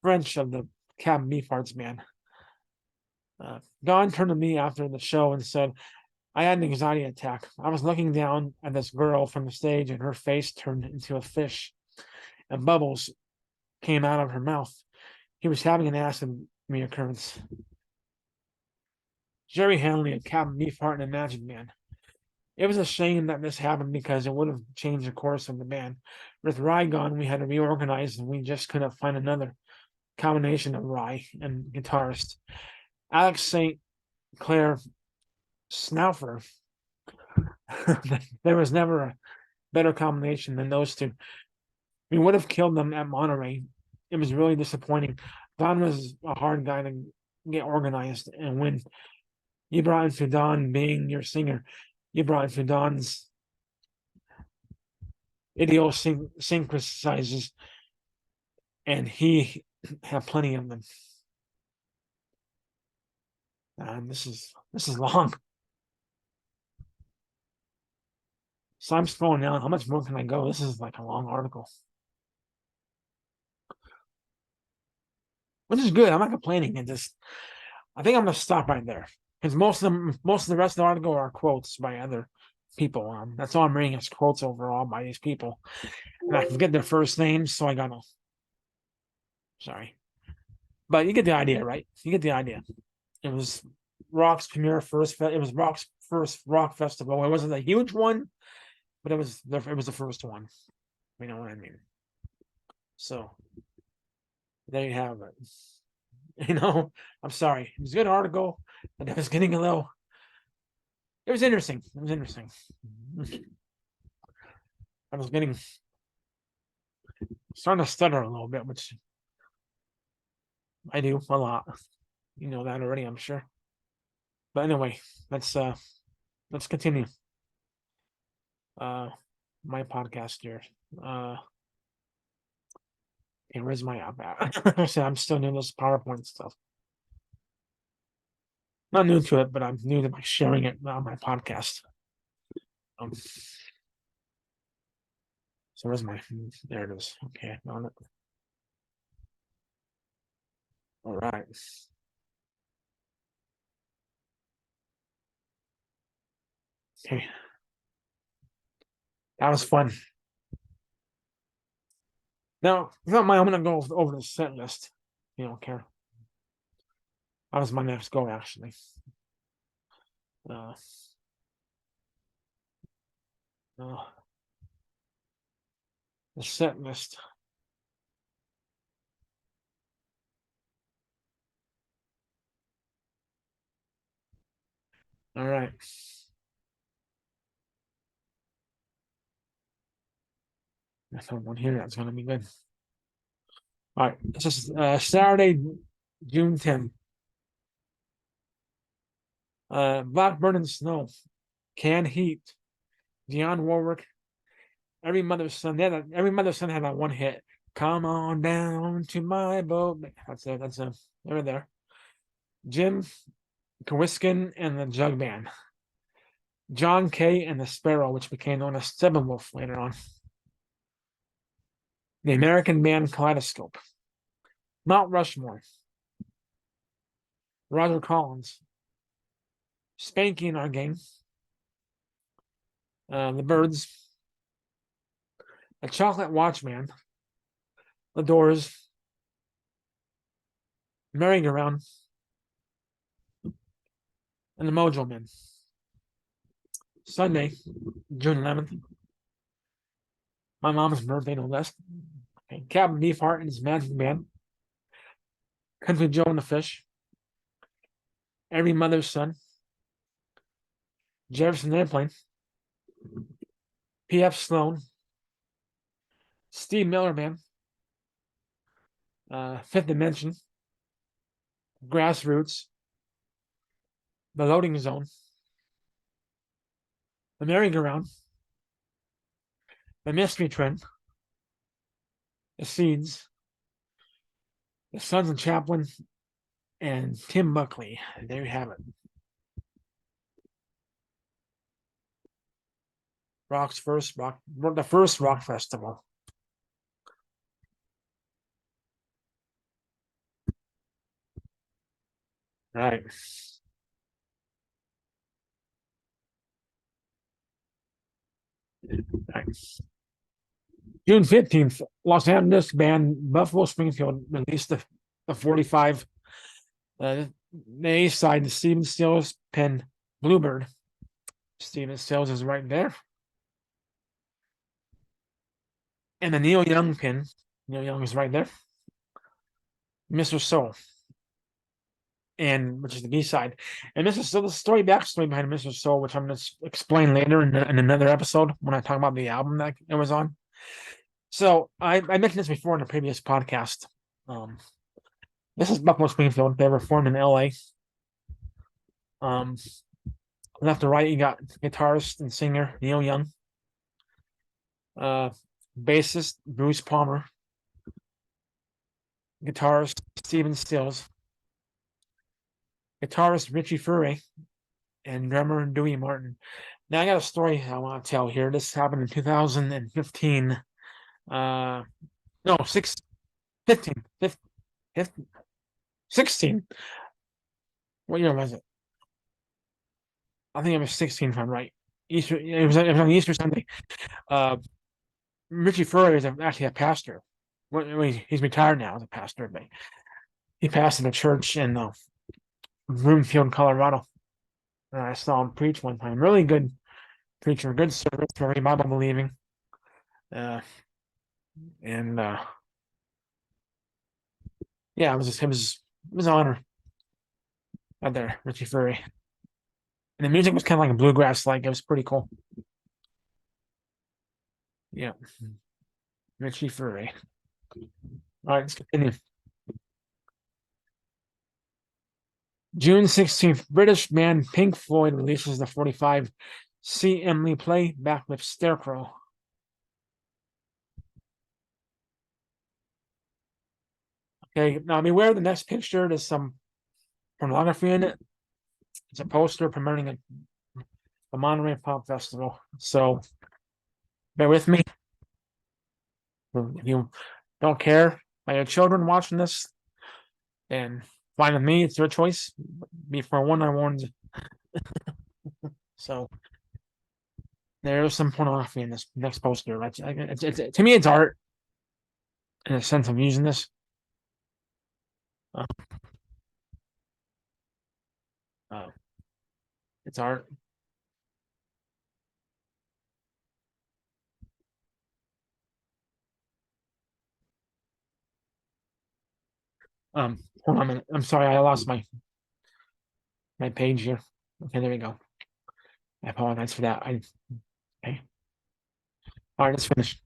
French of the Captain Beefheart's band. Don turned to me after the show and said, I had an anxiety attack. I was looking down at this girl from the stage, and her face turned into a fish, and bubbles came out of her mouth. He was having an acid reoccurrence. Jerry Hanley of Captain Beefheart and the Magic Band. It was a shame that this happened because it would have changed the course of the band. With Ry gone, we had to reorganize, and we just couldn't find another combination of Ry and guitarist. Alex St. Clair Snaufer. There was never a better combination than those two. We would have killed them at Monterey. It was really disappointing. Don was a hard guy to get organized, and when you brought into Don being your singer, you brought into Don's idiosyncrasies, and he had plenty of them. And this is long. So I'm scrolling down. How much more can I go? This is like a long article, which is good. I'm not complaining. I think I'm gonna stop right there because most of the rest of the article are quotes by other people. That's all I'm reading is quotes overall by these people, and I forget their first names, so I gotta. Sorry, but you get the idea, right? You get the idea. It was Rock's first rock festival. It wasn't a huge one, but it was the first one. You know what I mean? So there you have it. You know, I'm sorry. It was a good article, but it was getting a little. It was interesting. It was interesting. I was getting starting to stutter a little bit, which I do a lot. You know that already, I'm sure. But anyway, let's continue. My podcast here. Okay, where's my app at? So I'm still new to this PowerPoint stuff. Not new to it, but I'm new to my sharing it on my podcast. So where's my? There it is. Okay, on it. All right. Okay, that was fun. Now, if you don't mind, I'm gonna go over the set list. You don't care. That was my next go, actually. Uh, uh, the set list. All right. That's one here. That's gonna be good. All right. This is Saturday, June 10th. Blackbird and Snow, Canned Heat, Dionne Warwick, Every Mother's Son. Every Mother's Son had that one hit. Come on down to my boat. That's it. That's it. They were there. Jim Kawiskin and the Jug Band. John Kay and the Sparrow, which became known as Steppenwolf later on. The American band Kaleidoscope. Mount Rushmore. Roger Collins. Spanky in Our Game. The Birds. A Chocolate Watchman. The Doors. Merry-Go-Round. And the Mojo Men. Sunday, June 11th. My mom's birthday, no less. Okay. Captain Beefheart and his Magic Band. Country Joe and the Fish. Every Mother's Son. Jefferson Airplane. P.F. Sloan. Steve Miller Band. Fifth Dimension. Grassroots. The Loading Zone. The Merry-Go-Round. The Mystery Train. The Seeds. The Sons of Chaplin. And Tim Buckley. There you have it. The first rock festival. Right. Right. June 15th, Los Angeles band Buffalo Springfield released the 45. The A side, the Stephen Stills pen Bluebird. Stephen Stills is right there. And the Neil Young pin. Neil Young is right there. Mr. Soul. And which is the B side. And Mr. Soul, the backstory behind Mr. Soul, which I'm going to explain later in another episode when I talk about the album that it was on. So I mentioned this before in a previous podcast. This is Buffalo Springfield. They were formed in LA. Left to right, you got guitarist and singer Neil Young. Bassist Bruce Palmer. Guitarist Stephen Stills. Guitarist Richie Furay. And drummer Dewey Martin. Now I got a story I want to tell here. This happened in 2015. No, 15, 16. What year was it? I think it was 16 if I'm right. Easter. It was on Easter Sunday. Richie Furay is actually a pastor. He's retired now as a pastor, but he pastored a church in Broomfield, Colorado. I saw him preach one time. Really good preacher, good service, very Bible believing. And yeah, it was an honor out there, Richie Fury. And the music was kind of like a bluegrass, like it was pretty cool. Yeah, Richie Fury. All right, let's continue. June 16th, British band Pink Floyd releases the 45 See Emily Play back with Scarecrow. Okay, now beware the next picture. There's some pornography in it. It's a poster promoting the Monterey Pop Festival. So bear with me. If you don't care about your children watching this, and fine with me, it's your choice. Before one, I warned. So there's some pornography in this next poster. Right? To me, it's art in a sense of using this. Uh, uh, it's art. Hold on a minute. I'm sorry, I lost my page here. Okay, there we go. I apologize for that. Okay. All right, let's finish.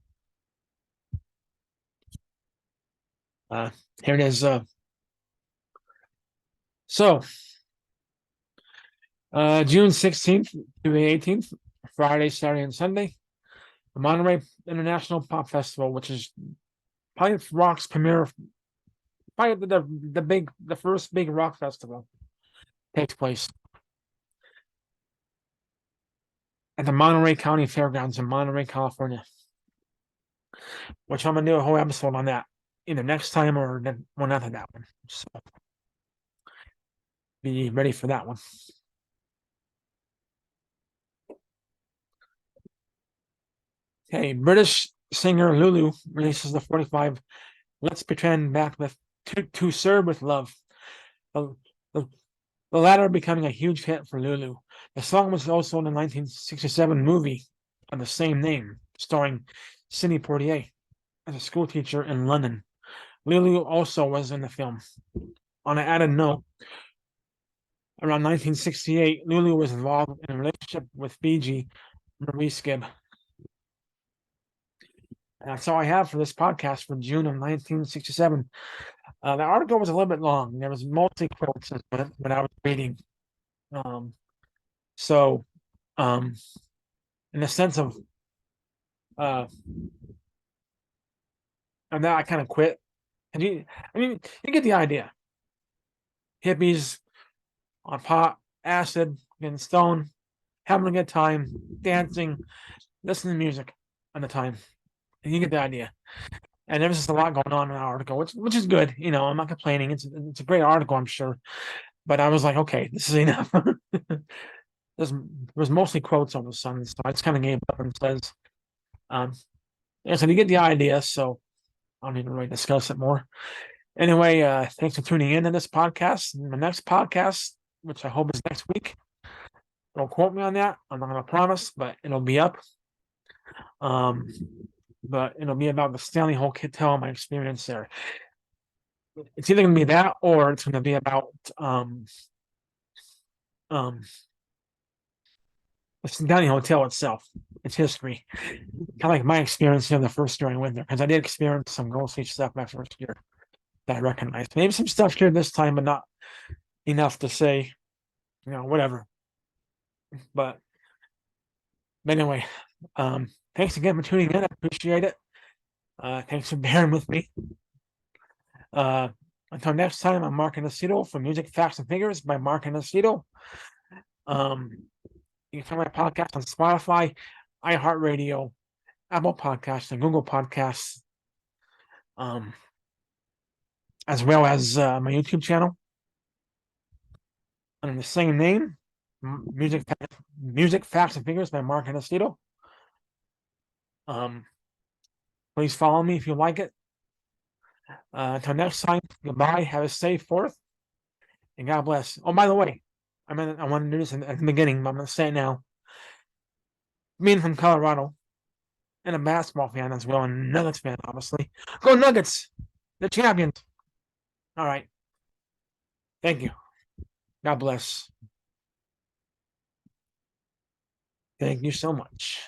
Uh, Here it is. So June 16th to the 18th, Friday, Saturday, and Sunday, the Monterey International Pop Festival, which is probably rock's premiere, probably the first big rock festival, takes place at the Monterey County Fairgrounds in Monterey, California. Which I'm gonna do a whole episode on that either next time or then one after that one. So be ready for that one. Okay, British singer Lulu releases the 45 Let's Pretend back with to Serve with Love. The, the, the latter becoming a huge hit for Lulu. The song was also in the 1967 movie of the same name, starring Sidney Poitier as a school teacher in London. Lulu also was in the film. On an added note, around 1968, Lulu was involved in a relationship with Fiji Maurice Gibb. And that's all I have for this podcast for June of 1967. The article was a little bit long. There was mostly quotes when I was reading. Um, so, um, in the sense of that, I kind of quit. And you get the idea. Hippies on pot, acid, getting stoned, having a good time, dancing, listening to music on the time. And you get the idea. And there was just a lot going on in that article, which is good. I'm not complaining. It's a great article, I'm sure. But I was like, okay, this is enough. There was mostly quotes on the sun, so I just kind of gave up and says, so you get the idea. So I don't even really discuss it more. Anyway, thanks for tuning in to this podcast. The next podcast, which I hope is next week. Don't quote me on that. I'm not going to promise, but it'll be up. But it'll be about the Stanley Hotel and my experience there. It's either going to be that or it's going to be about the Stanley Hotel itself, its history, kind of like my experience in the first year I went there, because I did experience some ghostly stuff my first year that I recognized. Maybe some stuff here this time, but not enough to say, whatever. But anyway, thanks again for tuning in. I appreciate it. Thanks for bearing with me. Until next time, I'm Mark Anacito from Music Facts and Figures by Mark Anacito. You can find my podcast on Spotify, iHeartRadio, Apple Podcasts, and Google Podcasts, as well as my YouTube channel under the same name, Music Facts and Figures by Mark Anacito. Please follow me if you like it. Until next time, goodbye. Have a safe 4th, and God bless. Oh, by the way, I want to do this at the beginning, but I'm going to say it now. being from Colorado, and a basketball fan as well, and Nuggets fan, obviously. Go Nuggets! The champions. All right. Thank you. God bless. Thank you so much.